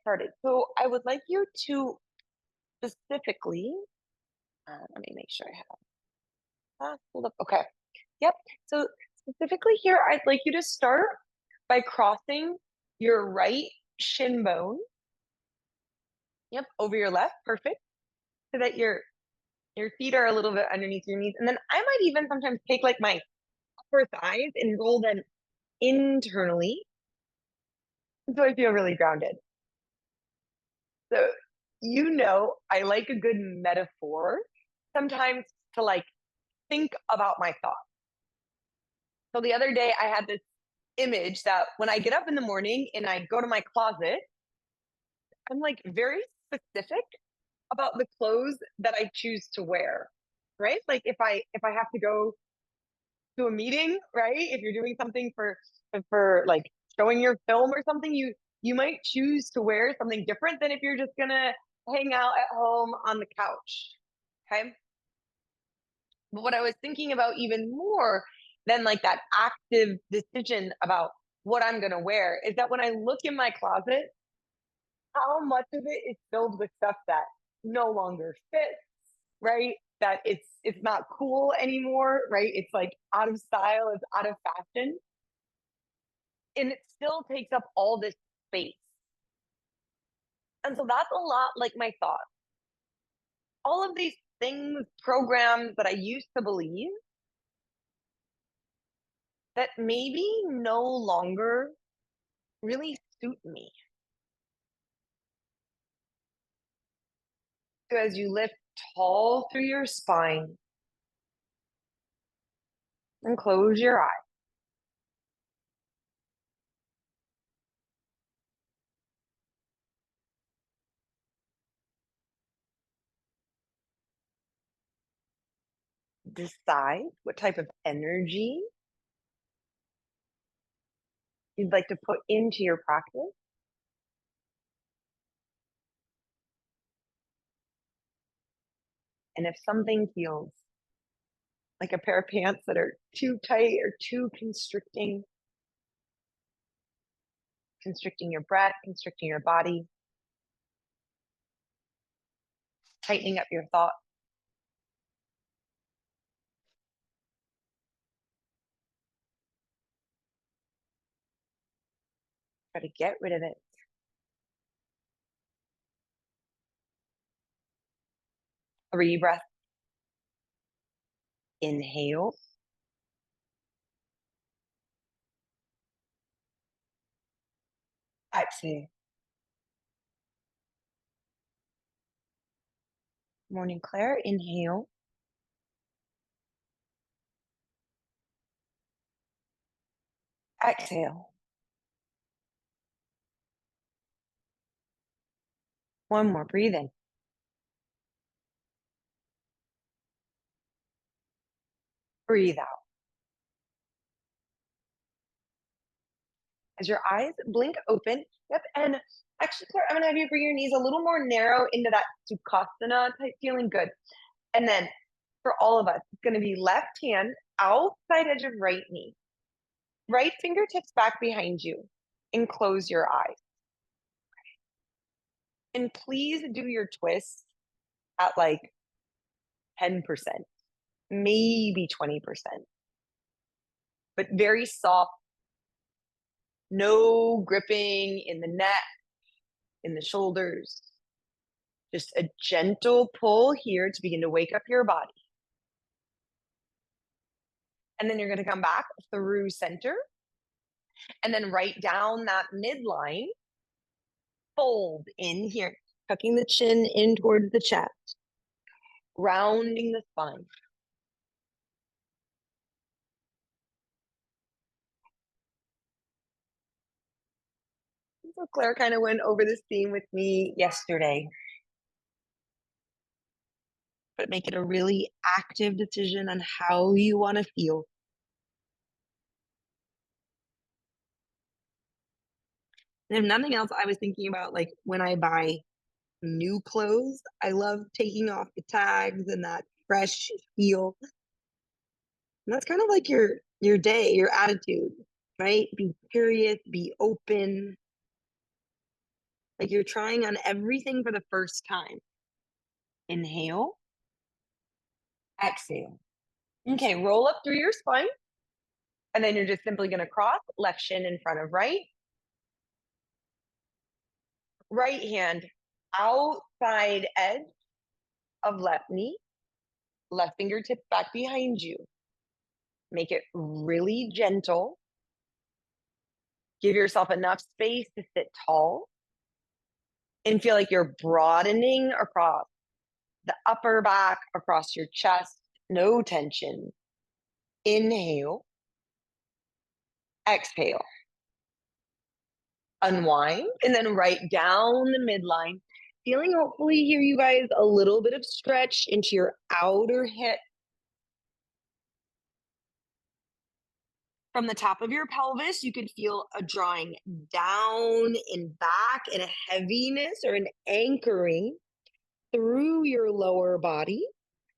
started. So I would like you to specifically, let me make sure I have that pulled up. Okay. Yep. So specifically here, I'd like you to start by crossing your right shin bone. Yep, over your left. Perfect. So that your feet are a little bit underneath your knees. And then I might even sometimes take like my upper thighs and roll them internally. So I feel really grounded. So I like a good metaphor sometimes to like think about my thoughts. So the other day I had this image that when I get up in the morning and I go to my closet, I'm like very specific about the clothes that I choose to wear. Right? Like if I have to go to a meeting, right? If you're doing something for like showing your film or something, you might choose to wear something different than if you're just gonna hang out at home on the couch. Okay. But what I was thinking about even more than like that active decision about what I'm gonna wear is that when I look in my closet, how much of it is filled with stuff that no longer fits, right? That it's not cool anymore, right? It's like out of style, it's out of fashion, and it still takes up all this space. And so that's a lot like my thoughts. All of these things, programs that I used to believe that maybe no longer really suit me. So as you lift tall through your spine and close your eyes, decide what type of energy you'd like to put into your practice. And if something feels like a pair of pants that are too tight or too constricting your breath, constricting your body, tightening up your thoughts, try to get rid of it. 3 breaths. Inhale. Exhale. Morning Claire. Inhale. Exhale. One more. Breathe in. Breathe out. As your eyes blink open, yep, and actually, Claire, I'm gonna have you bring your knees a little more narrow into that Sukhasana type feeling. Good. And then for all of us, it's gonna be left hand outside edge of right knee. Right fingertips back behind you and close your eyes. And please do your twist at like 10%, maybe 20%, but very soft, no gripping in the neck, in the shoulders. Just a gentle pull here to begin to wake up your body. And then you're going to come back through center and then right down that midline, fold in here, tucking the chin in towards the chest, rounding the spine. So Claire kind of went over this theme with me yesterday, but make it a really active decision on how you want to feel. And if nothing else, I was thinking about like when I buy new clothes, I love taking off the tags and that fresh feel. And that's kind of like your day, your attitude, right? Be curious, be open. Like you're trying on everything for the first time. Inhale, exhale. Okay, roll up through your spine. And then you're just simply going to cross left shin in front of right. Right hand outside edge of left knee. Left fingertip back behind you. Make it really gentle. Give yourself enough space to sit tall and feel like you're broadening across the upper back, across your chest, no tension. Inhale, exhale, unwind, and then right down the midline. Feeling hopefully here, you guys, a little bit of stretch into your outer hip. From the top of your pelvis, you could feel a drawing down and back and a heaviness or an anchoring through your lower body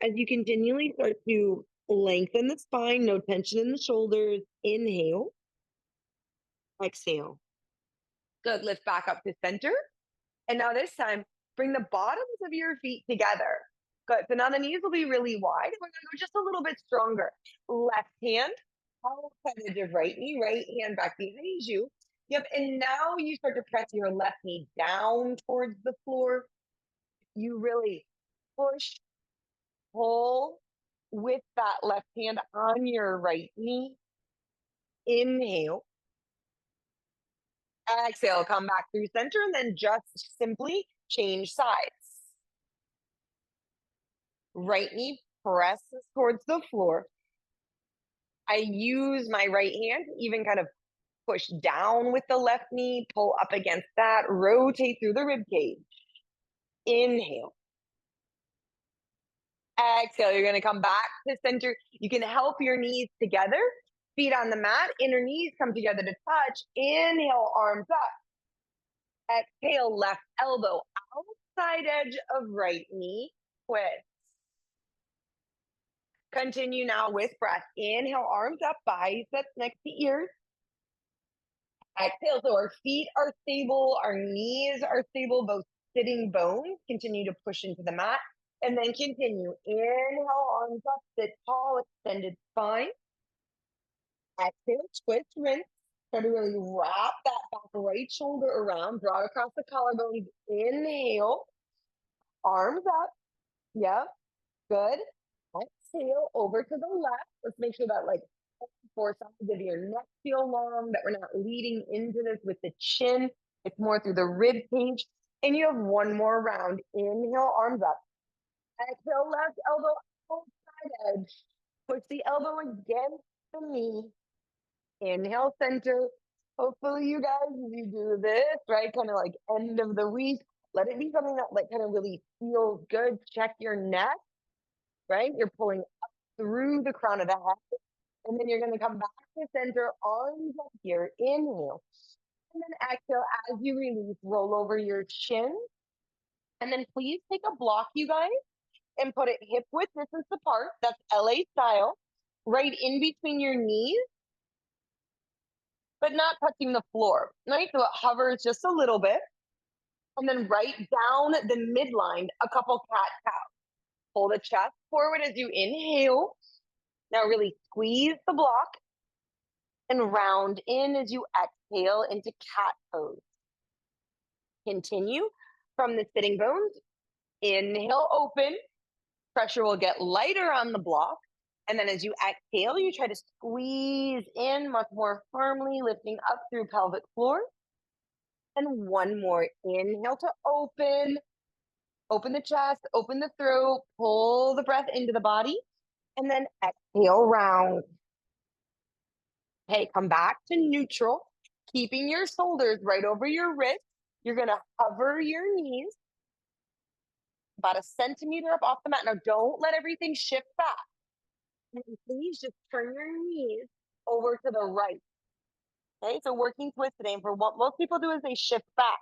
as you continually start to lengthen the spine, no tension in the shoulders. Inhale, exhale. Good. Lift back up to center. And now this time, bring the bottoms of your feet together. Good. So now the knees will be really wide. We're going to go just a little bit stronger. Left hand, outside edge of right knee, right hand back behind you. Yep. And now you start to press your left knee down towards the floor. You really push, pull with that left hand on your right knee. Inhale. Exhale, come back through center and then just simply change sides. Right knee presses towards the floor. I use my right hand, even kind of push down with the left knee, pull up against that, rotate through the rib cage. Inhale. Exhale, you're going to come back to center. You can help your knees together, feet on the mat, inner knees come together to touch. Inhale, arms up. Exhale, left elbow outside edge of right knee, twist. Continue now with breath. Inhale, arms up, biceps next to ears. Exhale, so our feet are stable, our knees are stable, both sitting bones. Continue to push into the mat. And then continue. Inhale, arms up, sit tall, extended spine. Exhale, twist, rinse. Try to really wrap that back right shoulder around, draw it across the collarbones. Inhale, arms up. Yep, good. Exhale, over to the left. Let's make sure that like four sides of your neck feel long, that we're not leading into this with the chin. It's more through the rib cage. And you have one more round. Inhale, arms up. Exhale, left elbow outside edge. Push the elbow against the knee. Inhale, center. Hopefully, you guys, as you do this, right, kind of like end of the week, let it be something that like kind of really feels good. Check your neck, right? You're pulling up through the crown of the head. And then you're going to come back to center, arms up here. Inhale. And then exhale as you release, roll over your chin. And then please take a block, you guys, and put it hip width distance apart. That's LA style. Right in between your knees, but not touching the floor, right? So it hovers just a little bit. And then right down the midline, a couple cat-cows. Pull the chest forward as you inhale. Now really squeeze the block and round in as you exhale into cat pose. Continue from the sitting bones. Inhale, open. Pressure will get lighter on the block. And then as you exhale, you try to squeeze in much more firmly, lifting up through pelvic floor. And one more. Inhale to open. Open the chest, open the throat, pull the breath into the body. And then exhale, round. Okay, come back to neutral, keeping your shoulders right over your wrist. You're going to hover your knees about a centimeter up off the mat. Now, don't let everything shift back. And please just turn your knees over to the right. Okay, so working twist today. And for what most people do is they shift back.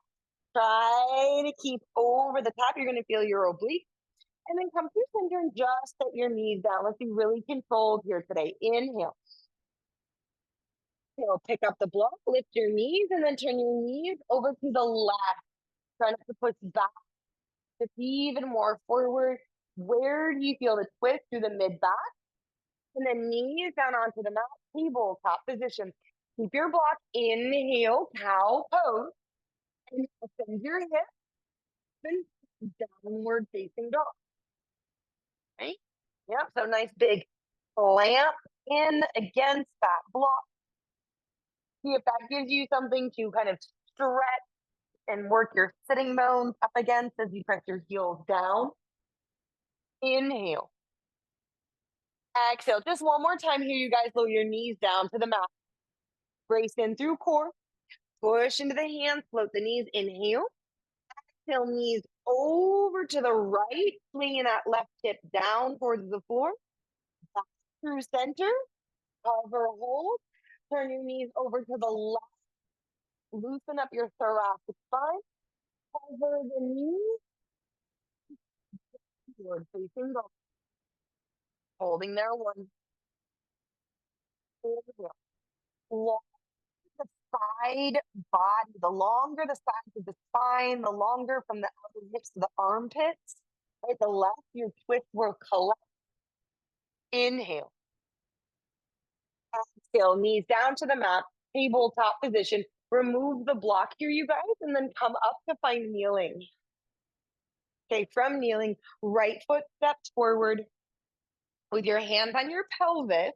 Try to keep over the top. You're going to feel your oblique. And then come through center and just set your knees down. Let's be really controlled here today. Inhale. Exhale, pick up the block, lift your knees, and then turn your knees over to the left. Try not to push back, just even more forward. Where do you feel the twist through the mid back? And then knees down onto the mat, tabletop position. Keep your block. Inhale, cow pose. And extend your hips and downward facing dog. Right? Yep. So nice big clamp in against that block. See if that gives you something to kind of stretch and work your sitting bones up against as you press your heels down. Inhale. Exhale. Just one more time here, you guys. Lower your knees down to the mat. Brace in through core. Push into the hands. Float the knees. Inhale. Exhale. Knees over to the right. Swinging that left hip down towards the floor. Back through center. Cover, hold. Turn your knees over to the left. Loosen up your thoracic spine. Cover the knees. Forward facing dog. Holding there. One. Long the side body, the longer the sides of the spine, the longer from the outer hips to the armpits. Right, the left, your twist will collect. Inhale. Exhale, knees down to the mat, tabletop position. Remove the block here, you guys, and then come up to find kneeling. Okay, from kneeling, right foot steps forward with your hands on your pelvis.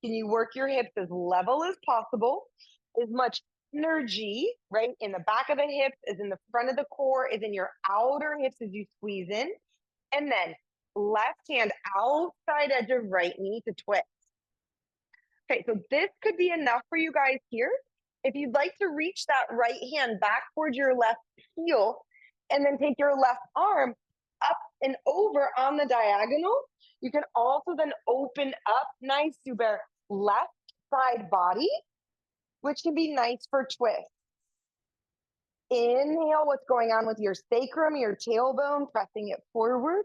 Can you work your hips as level as possible? As much energy, right, in the back of the hips as in the front of the core, is in your outer hips as you squeeze in. And then left hand outside edge of right knee to twist. Okay, so this could be enough for you guys here. If you'd like to reach that right hand back towards your left heel and then take your left arm up and over on the diagonal, you can also then open up, nice to bear left side body, which can be nice for twist. Inhale, what's going on with your sacrum, your tailbone, pressing it forward.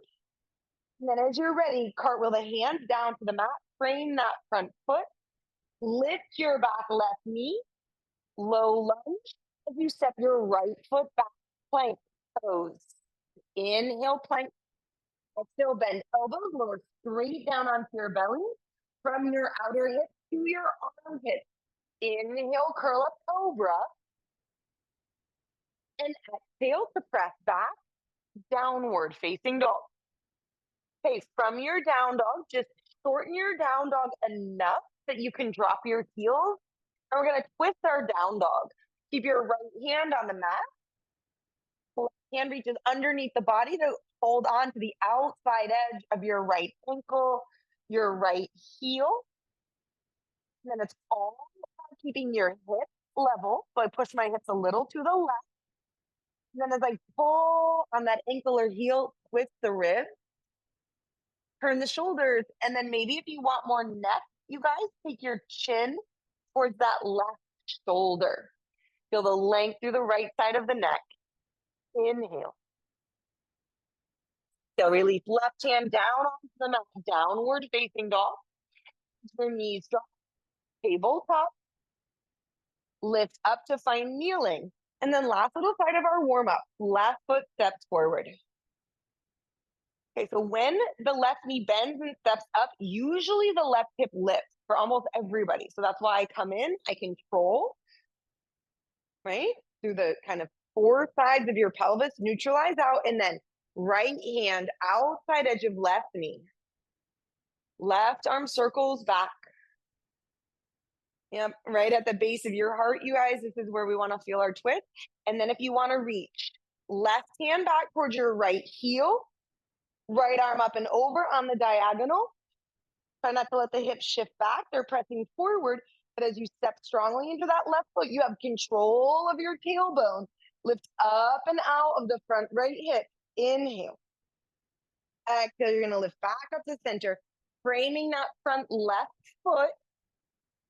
And then as you're ready, cartwheel the hands down to the mat, frame that front foot, lift your back left knee, low lunge, as you step your right foot back, plank pose. Inhale, plank. Exhale, bend elbows, lower straight down onto your belly, from your outer hip to your armpit. Inhale, curl up cobra. And exhale to press back, downward facing dog. Okay, from your down dog, just shorten your down dog enough that you can drop your heels. And we're going to twist our down dog. Keep your right hand on the mat. Left hand reaches underneath the body to hold on to the outside edge of your right ankle, your right heel. And then it's all about keeping your hips level. So I push my hips a little to the left. And then as I pull on that ankle or heel, twist the ribs, turn the shoulders, and then maybe if you want more neck, you guys take your chin towards that left shoulder. Feel the length through the right side of the neck. Inhale. So release left hand down onto the mat, downward facing dog. Your knees drop, tabletop. Lift up to find kneeling. And then last little side of our warm up, left foot steps forward. Okay, so when the left knee bends and steps up, usually the left hip lifts for almost everybody. So that's why I come in, I control, right? Through the kind of four sides of your pelvis, neutralize out, and then right hand outside edge of left knee. Left arm circles back. Yep, right at the base of your heart, you guys. This is where we want to feel our twist. And then if you want to reach, left hand back towards your right heel, right arm up and over on the diagonal. Try not to let the hips shift back. They're pressing forward. But as you step strongly into that left foot, you have control of your tailbone. Lift up and out of the front right hip. Inhale. Exhale, you're going to lift back up to center, framing that front left foot.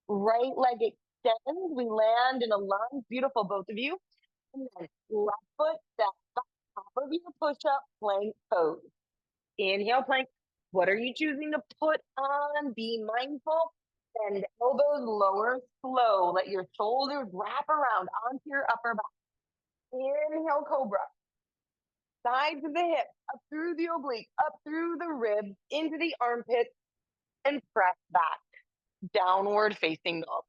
Right leg extends. We land in a lunge. Beautiful, both of you. And then left foot step back, top of your push-up, plank pose. Inhale, plank. What are you choosing to put on? Be mindful. Bend elbows lower, slow. Let your shoulders wrap around onto your upper back. Inhale, Inhale, cobra. Sides of the hips, up through the oblique, up through the ribs, into the armpits, and press back. Downward facing dog.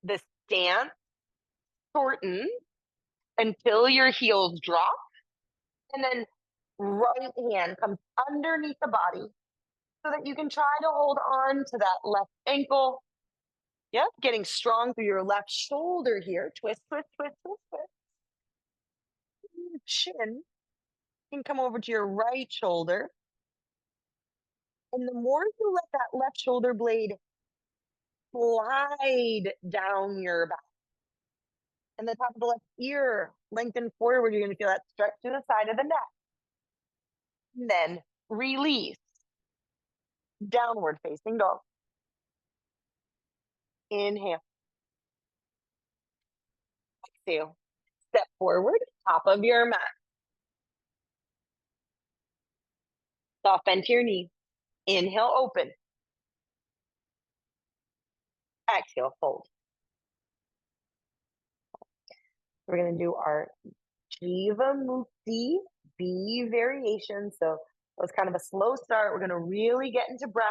The stance shortens until your heels drop, and then right hand comes underneath the body so that you can try to hold on to that left ankle. Yep, getting strong through your left shoulder here. Twist, twist, twist, twist, twist. Chin can come over to your right shoulder. And the more you let that left shoulder blade slide down your back and the top of the left ear lengthen forward, you're going to feel that stretch to the side of the neck. And then release. Downward facing dog. Inhale. Exhale. Step forward, top of your mat. Soft bend to your knees. Inhale, open. Exhale, fold. We're going to do our Jiva Mukti B variation. So it was kind of a slow start. We're going to really get into breath.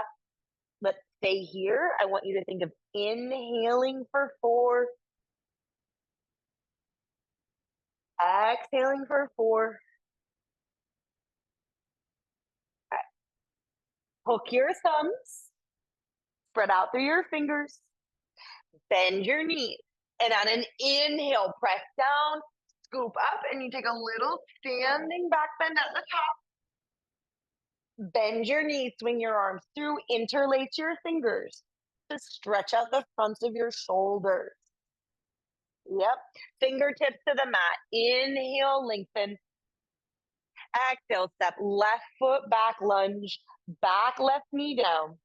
Let's stay here. I want you to think of inhaling for 4. Exhaling for 4. Okay. Hook your thumbs. Spread out through your fingers. Bend your knees. And on an inhale, press down, scoop up, and you take a little standing back bend at the top. Bend your knees, swing your arms through, interlace your fingers to stretch out the fronts of your shoulders. Yep. Fingertips to the mat. Inhale, lengthen. Exhale, step left foot back, lunge, back left knee down.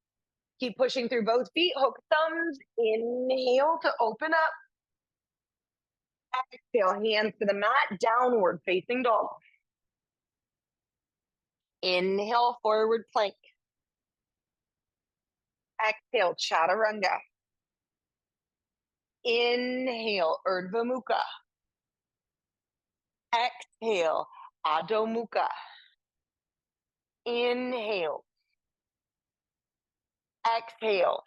Keep pushing through both feet, hook thumbs. Inhale to open up. Exhale, hands to the mat, downward facing dog. Inhale, forward plank. Exhale, chaturanga. Inhale, Urdhva Mukha. Exhale, Adho Mukha. Inhale. Exhale.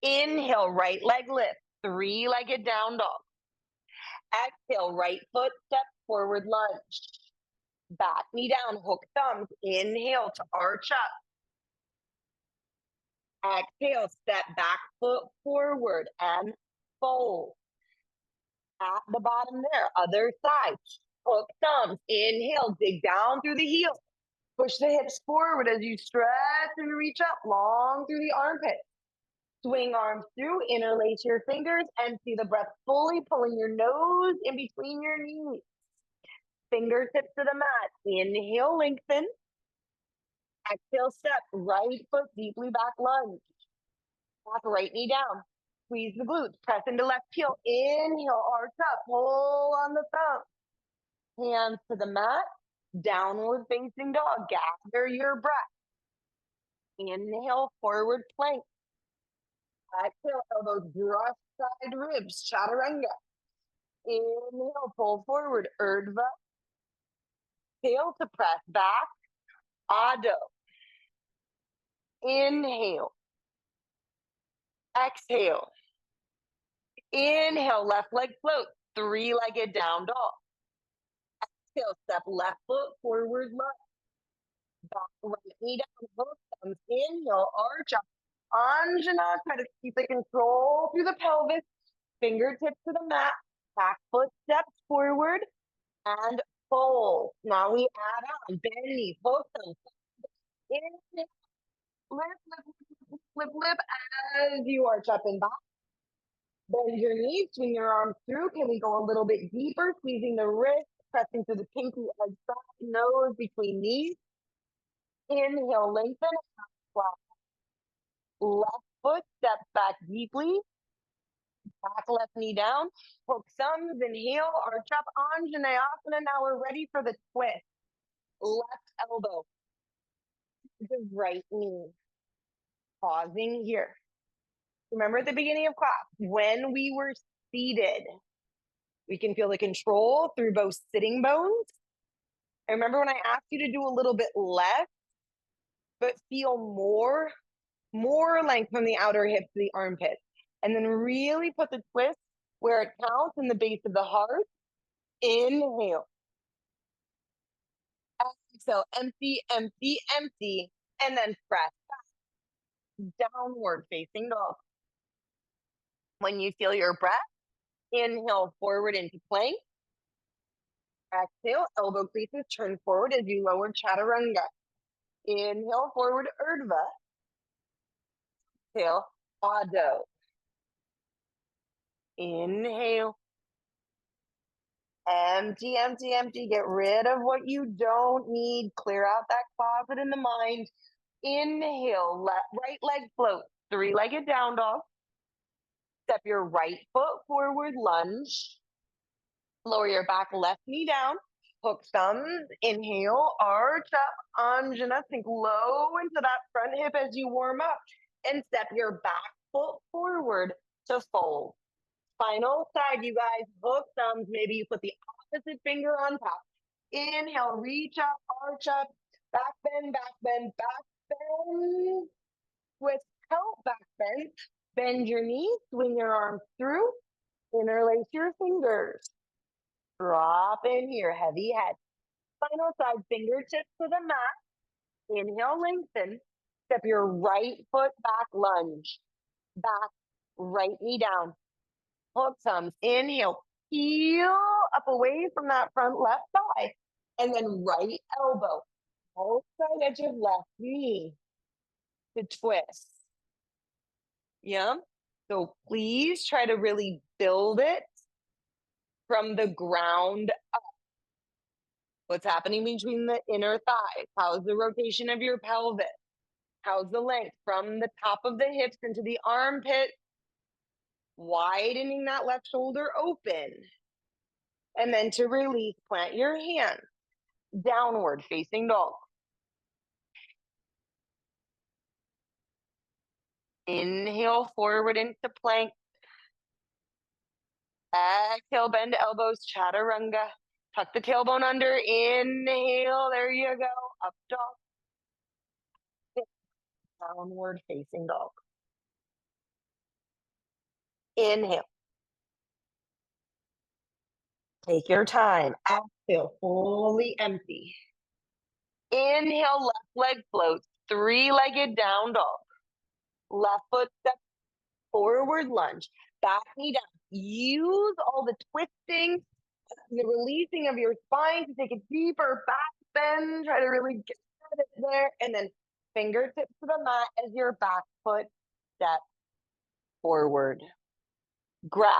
Inhale, right leg lift, 3-legged down dog. Exhale, right foot step forward lunge. Back knee down, hook thumbs. Inhale to arch up. Exhale, step back foot forward and fold. At the bottom there, other side. Hook thumbs. Inhale, dig down through the heels. Push the hips forward as you stretch and reach up long through the armpits. Swing arms through, interlace your fingers, and see the breath fully pulling your nose in between your knees. Fingertips to the mat. Inhale, lengthen. Exhale, step. Right foot deeply back lunge. Back right knee down. Squeeze the glutes. Press into left heel. Inhale, arch up. Pull on the thumb. Hands to the mat. Downward facing dog. Gather your breath. Inhale, forward plank. Exhale, elbows brush side ribs. Chaturanga. Inhale, pull forward. Urdhva. Exhale to press back. Adho. Inhale. Exhale. Inhale, left leg float. 3-legged down dog. Exhale, step left foot forward lunge. Back right knee down, both thumbs. Inhale, arch up. Anjana, try to keep the control through the pelvis. Fingertips to the mat. Back foot steps forward and fold. Now we add on. Bend knees, both thumbs. Inhale, flip as you arch up and back. Bend your knees, swing your arms through. Can we go a little bit deeper? Squeezing the wrist, pressing through the pinky edge, nose between knees. Inhale, lengthen. Left foot, step back deeply. Back left knee down. Hook thumbs, inhale, arch up, Anjaneyasana. Now we're ready for the twist. Left elbow, the right knee. Pausing here. Remember at the beginning of class, when we were seated, We can feel the control through both sitting bones. I remember when I asked you to do a little bit less, but feel more length from the outer hip to the armpit. And then really put the twist where it counts in the base of the heart. Inhale. Exhale, empty, empty, empty. And then press back, downward facing dog. When you feel your breath, inhale forward into plank. Exhale, elbow creases turn forward as you lower chaturanga. Inhale, forward urdhva. Exhale, adho. Inhale. Empty, empty, empty. Get rid of what you don't need. Clear out that closet in the mind. Inhale, right leg float. Three-legged down dog. Step your right foot forward, lunge. Lower your back left knee down. Hook thumbs. Inhale, arch up, Anjana. Sink low into that front hip as you warm up. And step your back foot forward to fold. Final side, you guys. Hook thumbs. Maybe you put the opposite finger on top. Inhale, reach up, arch up, back bend, back bend, back bend. With help, back bend. Bend your knees, swing your arms through, interlace your fingers. Drop in here, heavy head. Final side, fingertips to the mat. Inhale, lengthen. Step your right foot back, lunge. Back, right knee down. Hook thumbs. Inhale, heel up away from that front left thigh. And then right elbow. Outside edge of left knee to twist. Yeah. So please try to really build it from the ground up. What's happening between the inner thighs? How's the rotation of your pelvis? How's the length from the top of the hips into the armpit? Widening that left shoulder open. And then to release, plant your hands. Downward facing dog. Inhale forward into plank. Exhale, bend elbows, chaturanga. Tuck the tailbone under. Inhale, there you go. Up dog. Downward facing dog. Inhale. Take your time. Exhale, fully empty. Inhale, left leg floats. Three-legged down dog. Left foot step forward lunge. Back knee down. Use all the twisting, the releasing of your spine to take a deeper back bend. Try to really get it there. And then fingertips to the mat as your back foot step forward. Grab.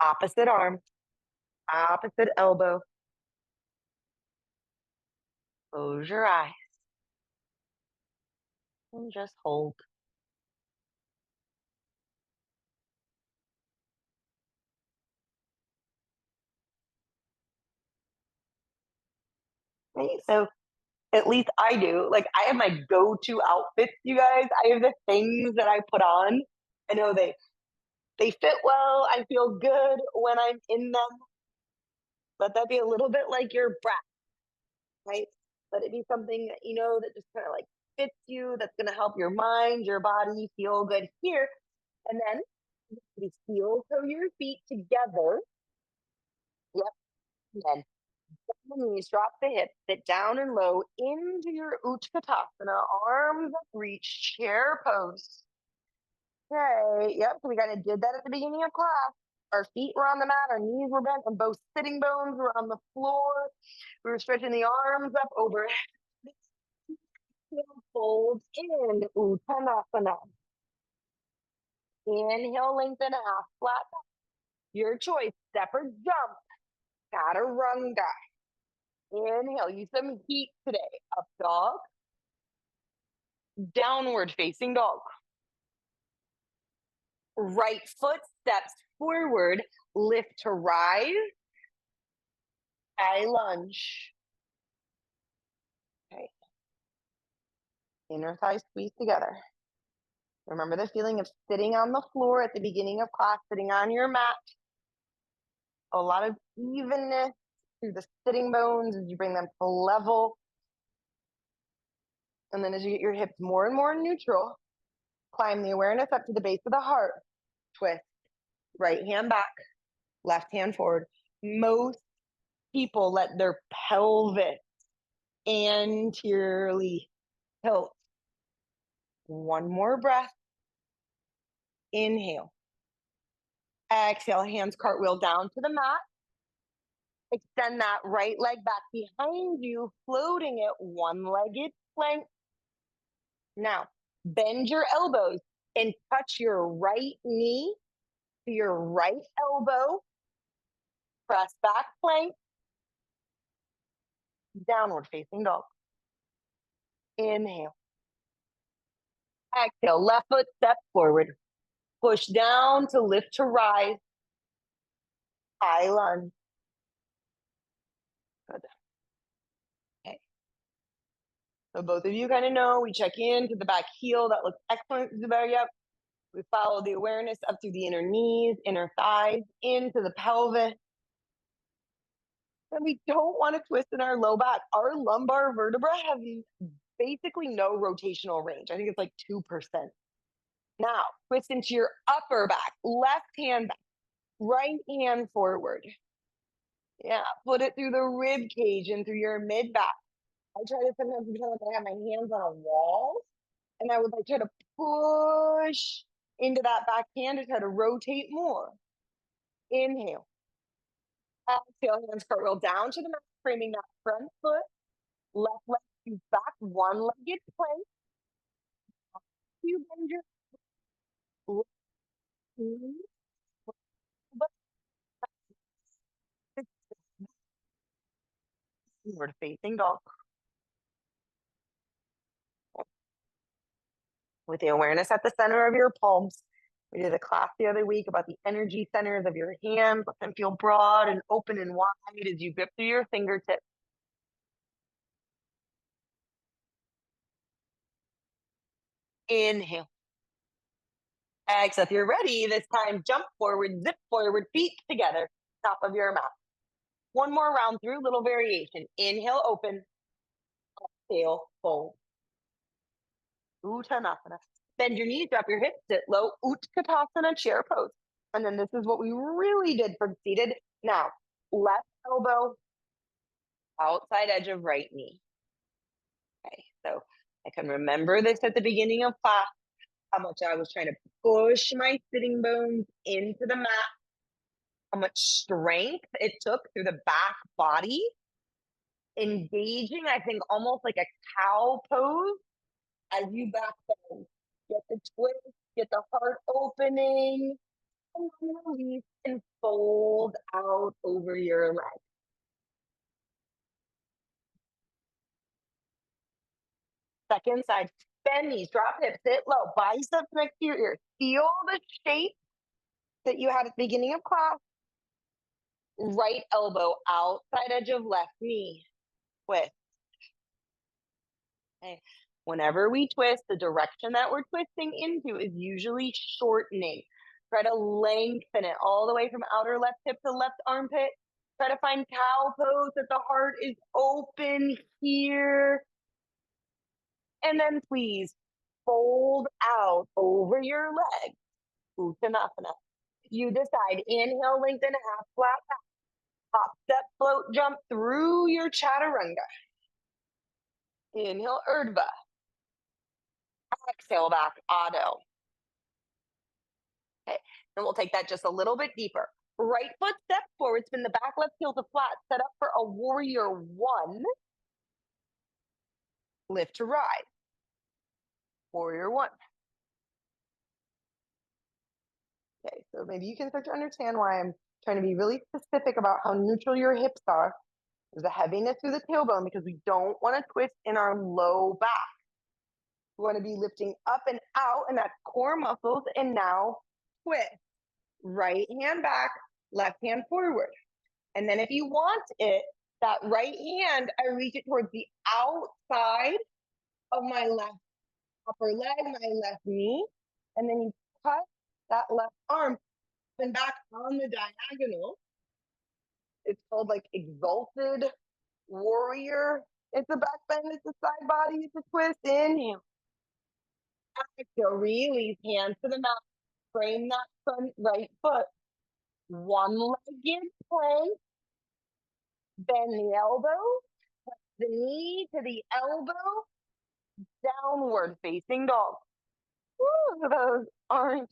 Opposite arm. Opposite elbow. Close your eyes. And just hold. Okay, so at least I do. Like I have my go-to outfits, you guys. I have the things that I put on. I know they fit well. I feel good when I'm in them. Let that be a little bit like your breath, right? Let it be something that you know that just kind of like fits you, that's gonna help your mind, your body feel good here. And then you heel toe your feet together. Yep. And then the knees, drop the hips, sit down and low into your Utkatasana, arms up, reach, chair pose. Okay, yep, so we kind of did that at the beginning of class. Our feet were on the mat, our knees were bent, and both sitting bones were on the floor. We were stretching the arms up overhead. Fold in, Uttanasana. Inhale, lengthen, half flat. Your choice, step or jump, chaturanga. Inhale, use some heat today. Up dog, downward facing dog. Right foot steps forward, lift to rise, I lunge. Okay. Inner thighs squeeze together. Remember the feeling of sitting on the floor at the beginning of class, sitting on your mat. a lot of evenness through the sitting bones as you bring them to level. And then as you get your hips more and more neutral, climb the awareness up to the base of the heart. Twist. Right hand back, left hand forward. Most people let their pelvis anteriorly tilt. One more breath. Inhale. Exhale, hands cartwheel down to the mat. Extend that right leg back behind you, floating it one-legged plank. Now, bend your elbows and touch your right knee to your right elbow. Press back plank. Downward facing dog. Inhale. Exhale, left foot step forward. Push down to lift to rise. High lunge. Good. Okay. So both of you kind of know we check in to the back heel. That looks excellent, Zubair. Yep. We follow the awareness up through the inner knees, inner thighs, into the pelvis. And we don't want to twist in our low back. Our lumbar vertebra have basically no rotational range. I think it's like 2%. Now, twist into your upper back, left hand back, right hand forward. Yeah, put it through the rib cage and through your mid back. I try to sometimes pretend like I have my hands on a wall, and I would like try to push into that back hand to try to rotate more. Inhale. Exhale, hands cartwheel down to the mat, framing that front foot. Left leg is back, one-legged plank. You bend your left knee, but forward facing dog. With the awareness at the center of your palms. We did a class the other week about the energy centers of your hands. Let them feel broad and open and wide as you grip through your fingertips. Inhale. Exhale. If you're ready, this time jump forward, zip forward, feet together, top of your mat. One more round through, little variation. Inhale, open. Exhale, fold. Uttanasana. Bend your knees, drop your hips, sit low. Utkatasana, chair pose. And then this is what we really did from seated. Now, left elbow, outside edge of right knee. Okay, so I can remember this at the beginning of class, how much I was trying to push my sitting bones into the mat, how much strength it took through the back body, engaging, I think, almost like a cow pose as you back bend. Get the twist, get the heart opening, and then release and fold out over your leg. Second side, bend knees, drop hips, sit low, biceps next to your ears. Feel the shape that you had at the beginning of class. Right elbow, outside edge of left knee. Twist. Okay. Whenever we twist, the direction that we're twisting into is usually shortening. Try to lengthen it all the way from outer left hip to left armpit. Try to find cow pose that the heart is open here. And then please fold out over your leg. Uttanasana. You decide, inhale, lengthen, half flat back. Hop, step, float, jump through your chaturanga. Inhale, urdhva. Exhale back, adho. Okay, and we'll take that just a little bit deeper. Right foot step forward, spin the back left heel to flat, set up for a warrior one. Lift to rise. Warrior one. Okay, so maybe you can start to understand why I'm trying to be really specific about how neutral your hips are. There's a heaviness through the tailbone because we don't want to twist in our low back. We want to be lifting up and out, and that's core muscles. And now twist. Right hand back, left hand forward. And then if you want it, that right hand, I reach it towards the outside of my left upper leg, my left knee. And then you cut that left arm and back on the diagonal. It's called like exalted warrior. It's a back bend, it's a side body, it's a twist. Inhale. Exhale, release, hands to the mat. Frame that front right foot. One-legged plank. Bend the elbow, the knee to the elbow, downward facing dog. Woo, those aren't,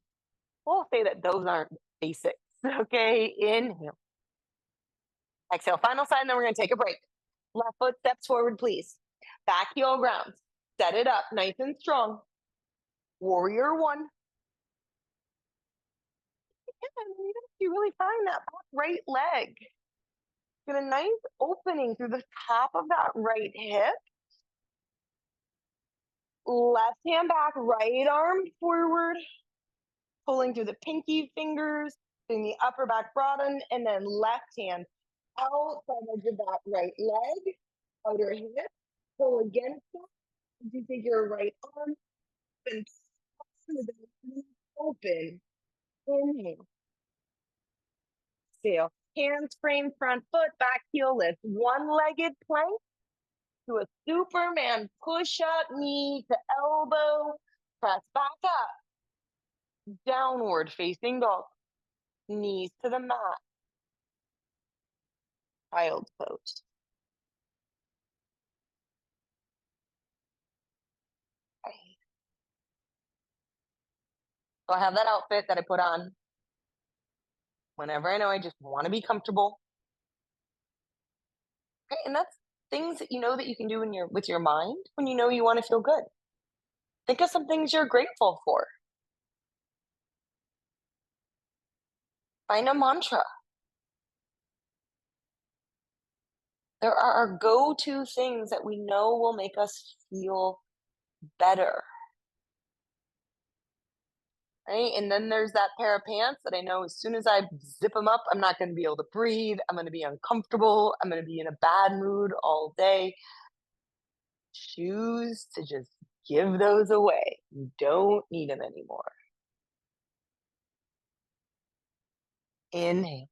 we'll say that those aren't basics. Okay, inhale. Exhale, final side, and then we're gonna take a break. Left foot steps forward, please. Back heel grounds. Set it up nice and strong. Warrior one. And you really find that back right leg. Get a nice opening through the top of that right hip. Left hand back, right arm forward. Pulling through the pinky fingers, doing the upper back bottom, and then left hand outside edge of that right leg, outer hip. Pull against it. You take your right arm and open. Inhale. Exhale. Hands frame front foot, back heel lift. One-legged plank to a Superman push-up, knee to elbow. Press back up. Downward facing dog. Knees to the mat. Child's pose. Okay. So I have that outfit that I put on whenever I know I just want to be comfortable. Okay, and that's things that you know that you can do in with your mind when you know you want to feel good. Think of some things you're grateful for. Find a mantra. There are our go-to things that we know will make us feel better. Right? And then there's that pair of pants that I know as soon as I zip them up, I'm not going to be able to breathe. I'm going to be uncomfortable. I'm going to be in a bad mood all day. Choose to just give those away. You don't need them anymore. Inhale.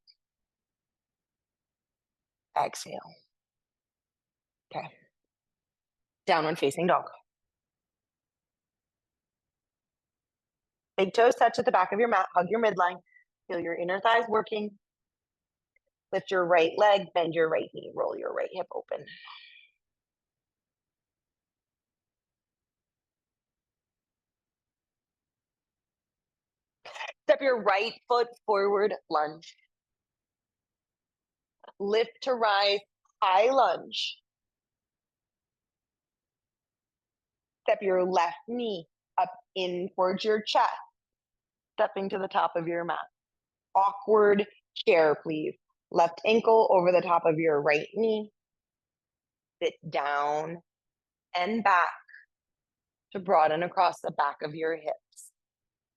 Exhale. Okay. Downward facing dog. Big toes touch at the back of your mat. Hug your midline. Feel your inner thighs working. Lift your right leg. Bend your right knee. Roll your right hip open. Step your right foot forward, lunge. Lift to rise, high lunge. Step your left knee up in towards your chest, stepping to the top of your mat. Awkward chair, please. Left ankle over the top of your right knee. Sit down and back to broaden across the back of your hips.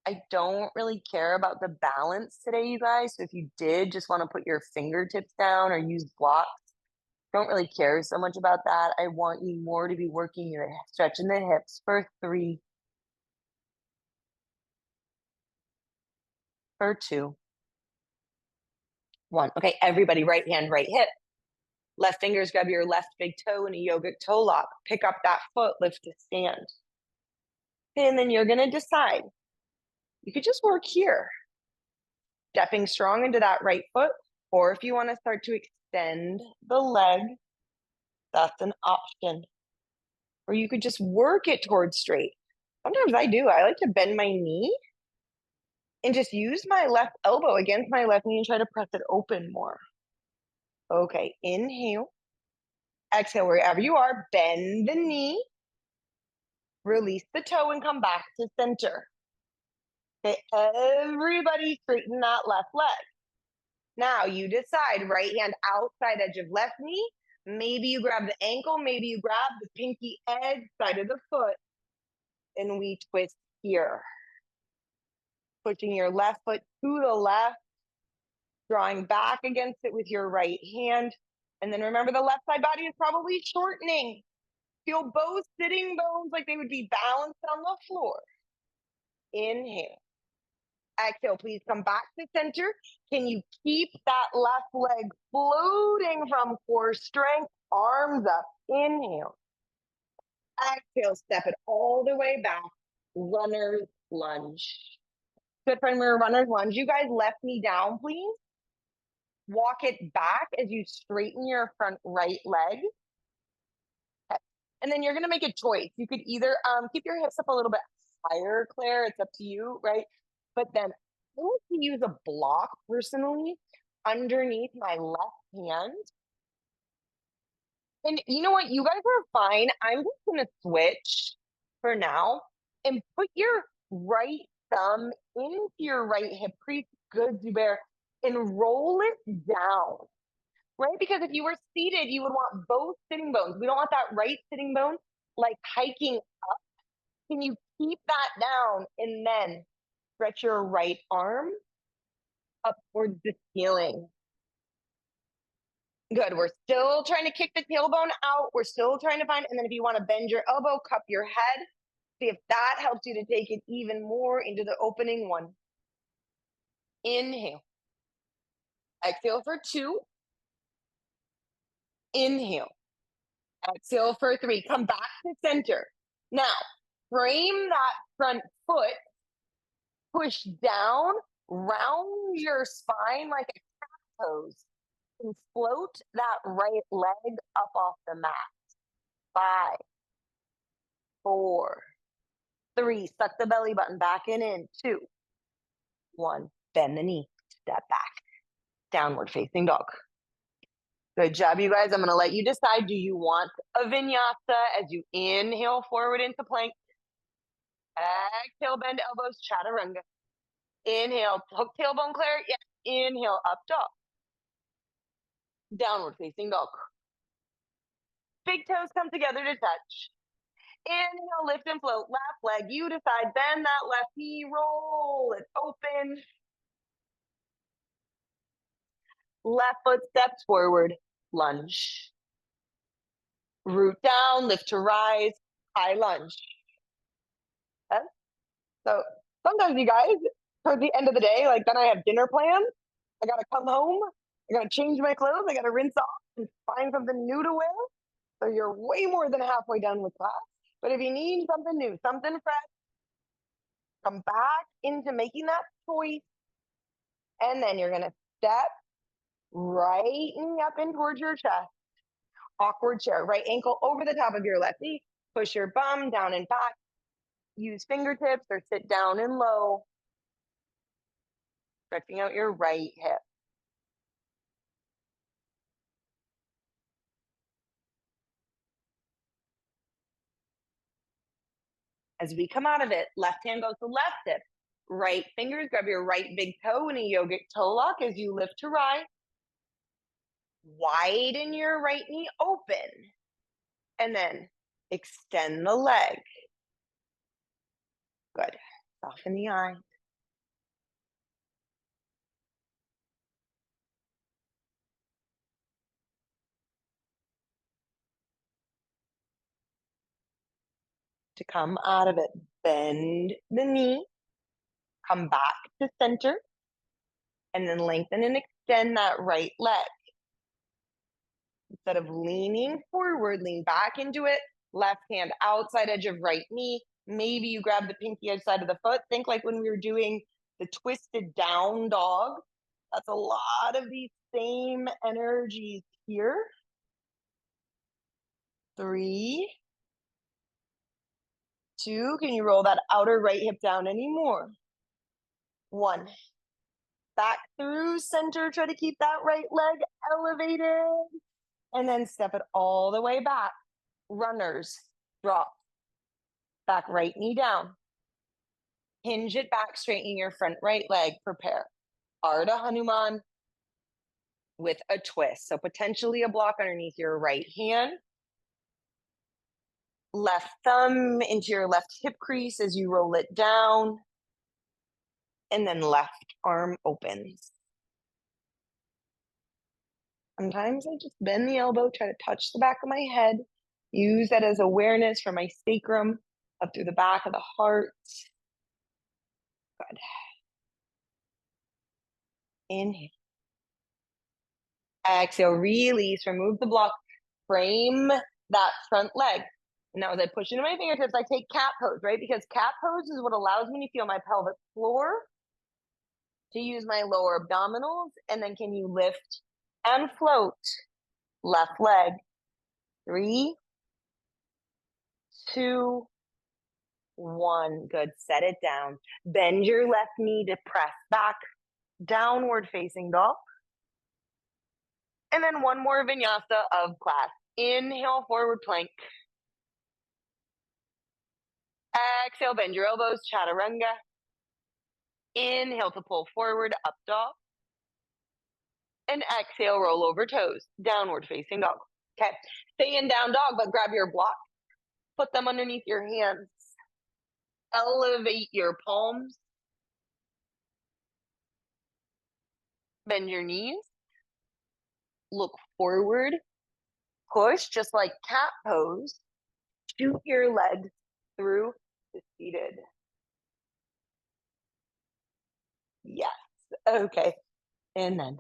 I don't really care about the balance today, you guys. So if you did just want to put your fingertips down or use blocks, don't really care so much about that. I want you more to be working your stretching the hips for 3, for 2, 1. Okay, everybody, right hand, right hip. Left fingers grab your left big toe in a yogic toe lock. Pick up that foot, lift to stand. And then you're going to decide. You could just work here. Stepping strong into that right foot. Or if you want to start to extend the leg, that's an option. Or you could just work it towards straight. Sometimes I do. I like to bend my knee and just use my left elbow against my left knee and try to press it open more. Okay, inhale. Exhale, wherever you are, bend the knee. Release the toe and come back to center. Okay, everybody straighten that left leg. Now you decide, right hand outside edge of left knee. Maybe you grab the ankle, maybe you grab the pinky edge, side of the foot, and we twist here. Pushing your left foot to the left, drawing back against it with your right hand. And then remember, the left side body is probably shortening. Feel both sitting bones like they would be balanced on the floor. Inhale. Exhale, please come back to center. Can you keep that left leg floating from core strength? Arms up. Inhale. Exhale, step it all the way back. Runner's lunge. Good friend, we're runner's lunge. You guys left knee down, please. Walk it back as you straighten your front right leg. Okay. And then you're going to make a choice. You could either keep your hips up a little bit higher, Claire. It's up to you, right? But then I like to use a block personally underneath my left hand. And you know what? You guys are fine. I'm just going to switch for now and put your right thumb into your right hip crease. Good, Zubair. And roll it down, right? Because if you were seated, you would want both sitting bones. We don't want that right sitting bone like hiking up. Can you keep that down and then stretch your right arm up towards the ceiling? Good. We're still trying to kick the tailbone out. We're still trying to find, and then if you want to bend your elbow, cup your head. See if that helps you to take it even more into the opening one. Inhale. Exhale for 2. Inhale. Exhale for 3. Come back to center. Now, frame that front foot. Push down, round your spine like a cat pose. And float that right leg up off the mat. 5, 4, 3. Suck the belly button back in. 2, 1. Bend the knee. Step back. Downward facing dog. Good job, you guys. I'm going to let you decide. Do you want a vinyasa as you inhale forward into plank? Exhale, bend elbows, chaturanga. Inhale, hook tailbone, Claire. Yes. Inhale, up dog. Downward facing dog. Big toes come together to touch. Inhale, lift and float. Left leg, you decide. Bend that left knee, roll it open. Left foot steps forward, lunge. Root down, lift to rise, high lunge. Okay? So sometimes you guys, towards the end of the day, like then I have dinner plans. I gotta come home. I gotta change my clothes. I gotta rinse off and find something new to wear. So you're way more than halfway done with class. But if you need something new, something fresh, come back into making that choice. And then you're gonna step right up in towards your chest. Awkward chair. Right ankle over the top of your left knee. Push your bum down and back. Use fingertips or sit down and low. Stretching out your right hip. As we come out of it, left hand goes to left hip. Right fingers, grab your right big toe in a yogic toe lock as you lift to rise. Widen your right knee open. And then extend the leg. Good. Soften the eye. To come out of it, bend the knee. Come back to center. And then lengthen and extend that right leg. Instead of leaning forward, lean back into it. Left hand outside edge of right knee. Maybe you grab the pinky edge side of the foot. Think like when we were doing the twisted down dog. That's a lot of these same energies here. 3, 2. Can you roll that outer right hip down anymore? 1. Back through center. Try to keep that right leg elevated. And then step it all the way back. Runners, drop. Back right knee down. Hinge it back, straightening your front right leg. Prepare. Ardha Hanuman with a twist. So potentially a block underneath your right hand. Left thumb into your left hip crease as you roll it down. And then left arm opens. Sometimes I just bend the elbow, try to touch the back of my head. Use that as awareness for my sacrum, up through the back of the heart. Good. Inhale. Exhale, release, remove the block, frame that front leg. Now, as I push into my fingertips, I take cat pose, right? Because cat pose is what allows me to feel my pelvic floor, to use my lower abdominals, and then can you lift and float? Left leg. 3, 2, 1. Good. Set it down. Bend your left knee to press back, downward facing dog. And then one more vinyasa of class. Inhale, forward plank. Exhale, bend your elbows, chaturanga. Inhale to pull forward, up dog. And exhale, roll over toes, downward facing dog. Okay, stay in down dog, but grab your block. Put them underneath your hands. Elevate your palms. Bend your knees. Look forward. Push, just like cat pose. Shoot your legs through the seated. Yes. Okay. And then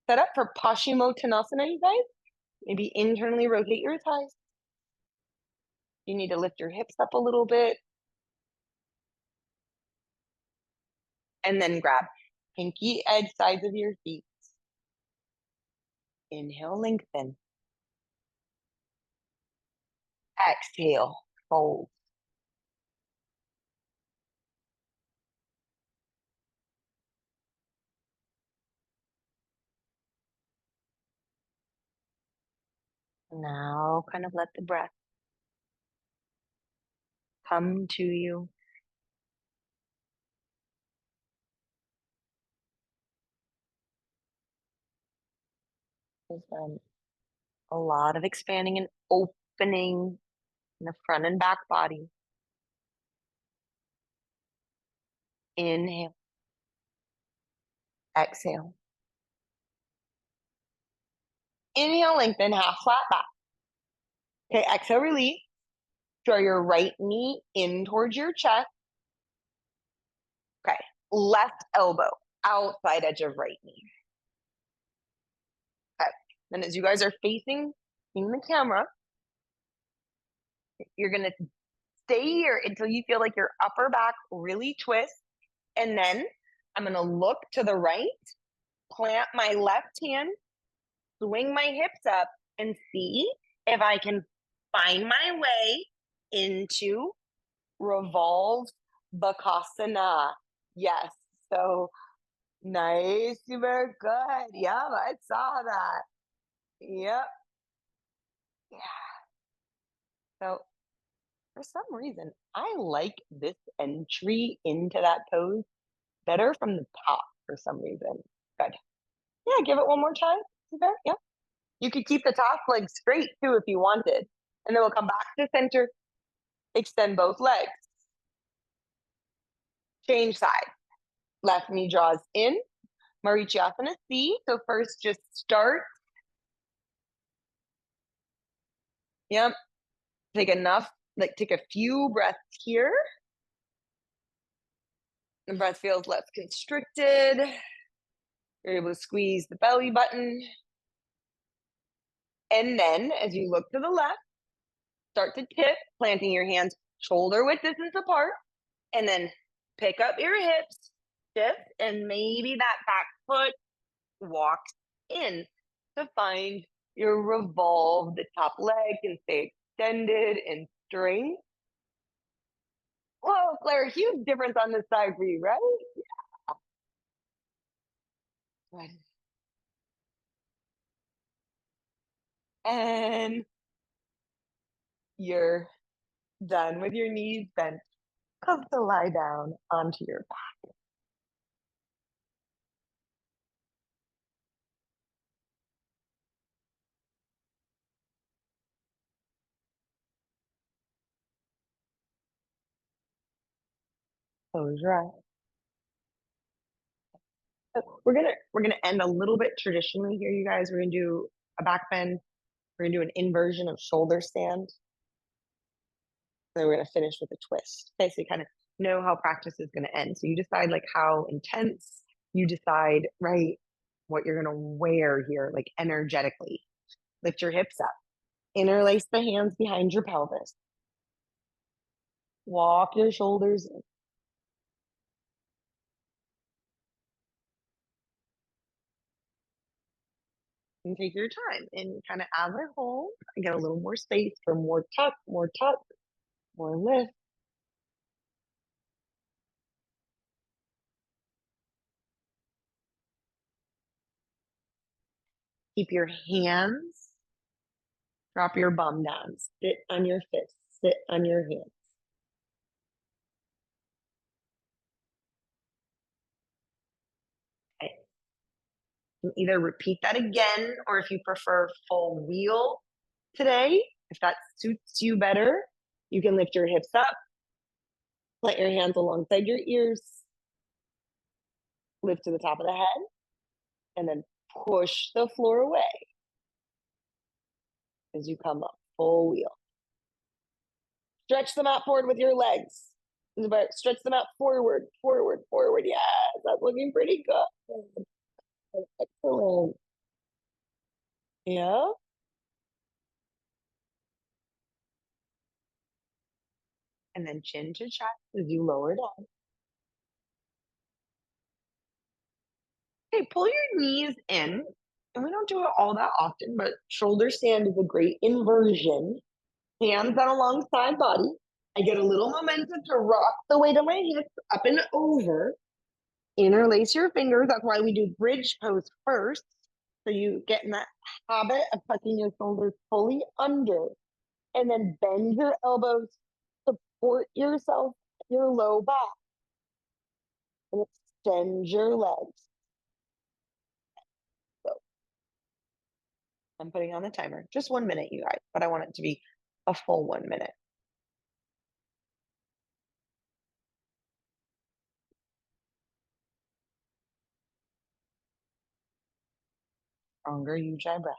set up for Paschimottanasana, you guys. Maybe internally rotate your thighs. You need to lift your hips up a little bit. And then grab pinky edge sides of your feet. Inhale, lengthen. Exhale, fold. Now kind of let the breath come to you. There's been a lot of expanding and opening in the front and back body. Inhale. Exhale. Inhale, lengthen, half flat back. Okay, exhale, release. Draw your right knee in towards your chest. Okay, left elbow, outside edge of right knee. Okay, then as you guys are facing in the camera, you're gonna stay here until you feel like your upper back really twists. And then I'm gonna look to the right, plant my left hand, swing my hips up, and see if I can find my way into revolve bakasana. Yes. So nice. Super good. Yep. I saw that. Yep. Yeah. So for some reason, I like this entry into that pose better from the top for some reason. Good. Yeah. Give it one more time. Super. Yeah. You could keep the top leg straight too if you wanted. And then we'll come back to center. Extend both legs. Change side. Left knee draws in. Marichyasana C. So first just start. Yep. Take enough, like take a few breaths here. The breath feels less constricted. You're able to squeeze the belly button. And then as you look to the left, start to tip, planting your hands shoulder width distance apart. And then pick up your hips, shift, and maybe that back foot walks in to find your revolve. The top leg can stay extended and straight. Whoa, Claire, huge difference on this side for you, right? Yeah. Good. And you're done with your knees bent. Come to lie down onto your back. Close your eyes. So we're gonna end a little bit traditionally here, you guys. We're gonna do a back bend. We're gonna do an inversion of shoulder stand. Then we're gonna finish with a twist. Okay, so you kind of know how practice is gonna end. So you decide like how intense you decide, right, what you're going to wear here, like energetically. Lift your hips up, interlace the hands behind your pelvis, walk your shoulders in, and take your time. And kind of as I hold, I get a little more space for more tuck, more lift. Keep your hands, drop your bum down, sit on your fists, sit on your hands. Okay. You can either repeat that again, or if you prefer full wheel today, if that suits you better, you can lift your hips up, let your hands alongside your ears, lift to the top of the head, and then push the floor away as you come up, full wheel. Stretch them out forward with your legs. Stretch them out forward, forward, forward. Yes, that's looking pretty good. Excellent. Yeah. And then chin to chest as you lower down. Okay, pull your knees in. And we don't do it all that often, but shoulder stand is a great inversion. Hands on alongside body. I get a little momentum to rock the weight of my hips up and over. Interlace your fingers. That's why we do bridge pose first. So you get in that habit of tucking your shoulders fully under, and then bend your elbows, support yourself, your low back, and extend your legs. So I'm putting on the timer. Just 1 minute, you guys, but I want it to be a full 1 minute. Stronger ujjayi breath.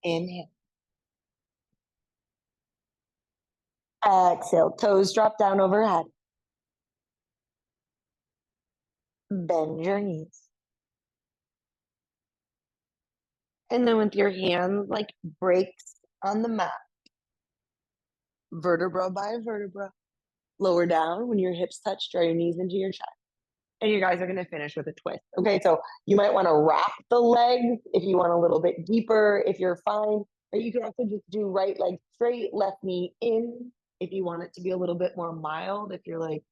Inhale. Exhale. Toes drop down overhead. Bend your knees. And then with your hands like brakes on the mat, vertebra by vertebra, lower down when your hips touch, draw your knees into your chest. And you guys are going to finish with a twist. Okay, so you might want to wrap the legs if you want a little bit deeper, if you're fine. Or you can also just do right leg straight, left knee in if you want it to be a little bit more mild. If you're like,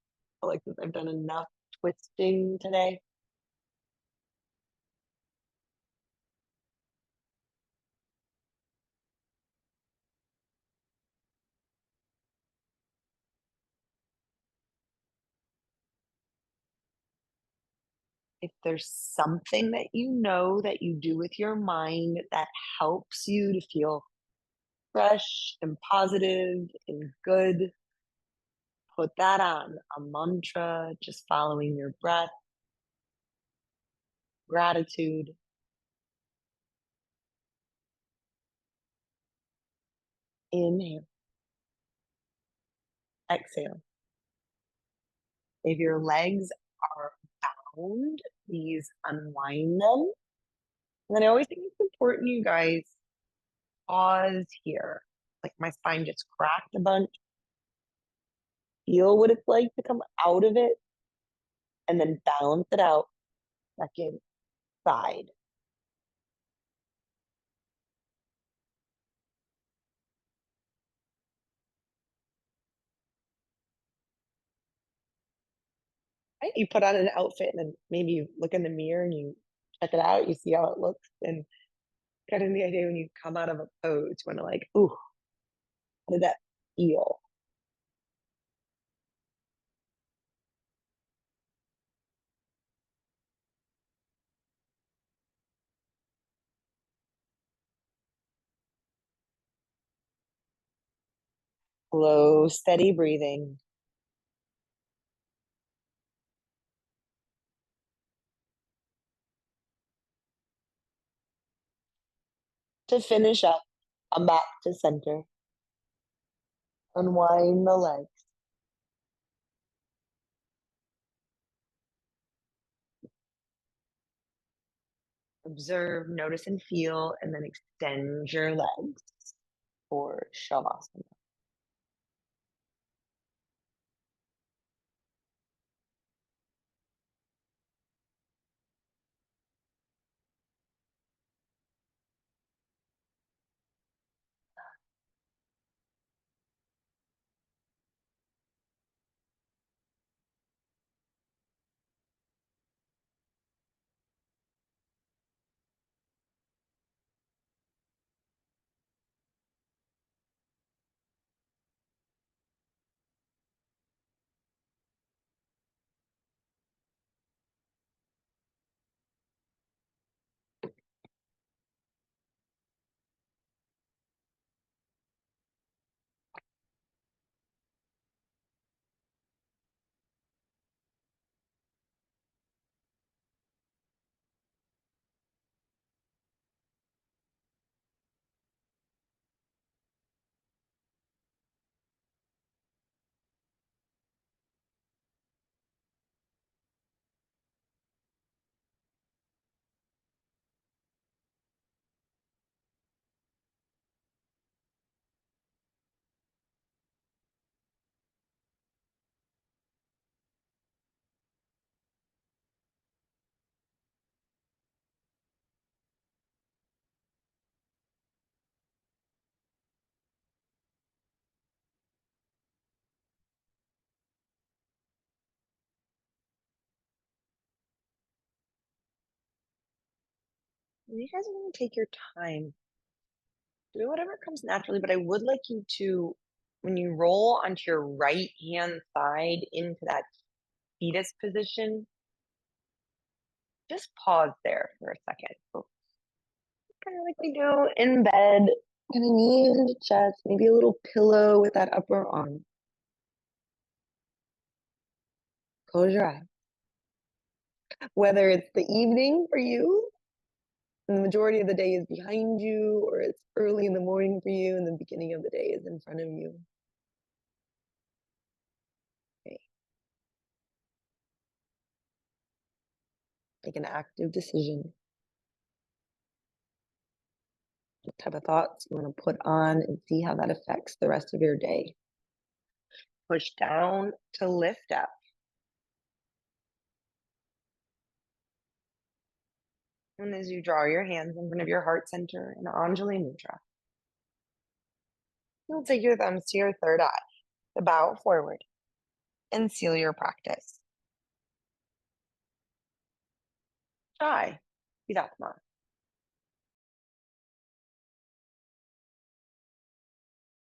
oh, like I've done enough twisting today. If there's something that you know that you do with your mind that helps you to feel fresh and positive and good, put that on. A mantra, just following your breath, gratitude. Inhale, exhale. If your legs are bound, please unwind them. And then I always think it's important, you guys, pause here. Like my spine just cracked a bunch. Feel what it's like to come out of it and then balance it out. Second side. Right? You put on an outfit and then maybe you look in the mirror and you check it out, you see how it looks, and kind of the idea when you come out of a pose, you want to like, ooh, how did that feel? Slow, steady breathing. To finish up, come back to center. Unwind the legs. Observe, notice, and feel, and then extend your legs for Shavasana. You guys are going to take your time. Do whatever comes naturally, but I would like you to, when you roll onto your right hand side into that fetus position, just pause there for a second. So, kind of like we do in bed, kind of knees into chest, maybe a little pillow with that upper arm. Close your eyes. Whether it's the evening for you, and the majority of the day is behind you, or it's early in the morning for you, and the beginning of the day is in front of you. Okay. Make an active decision. What type of thoughts you want to put on and see how that affects the rest of your day. Push down to lift up. And as you draw your hands in front of your heart center in Anjali Mudra, you'll take your thumbs to your third eye to bow forward and seal your practice. Jai, Vidatma.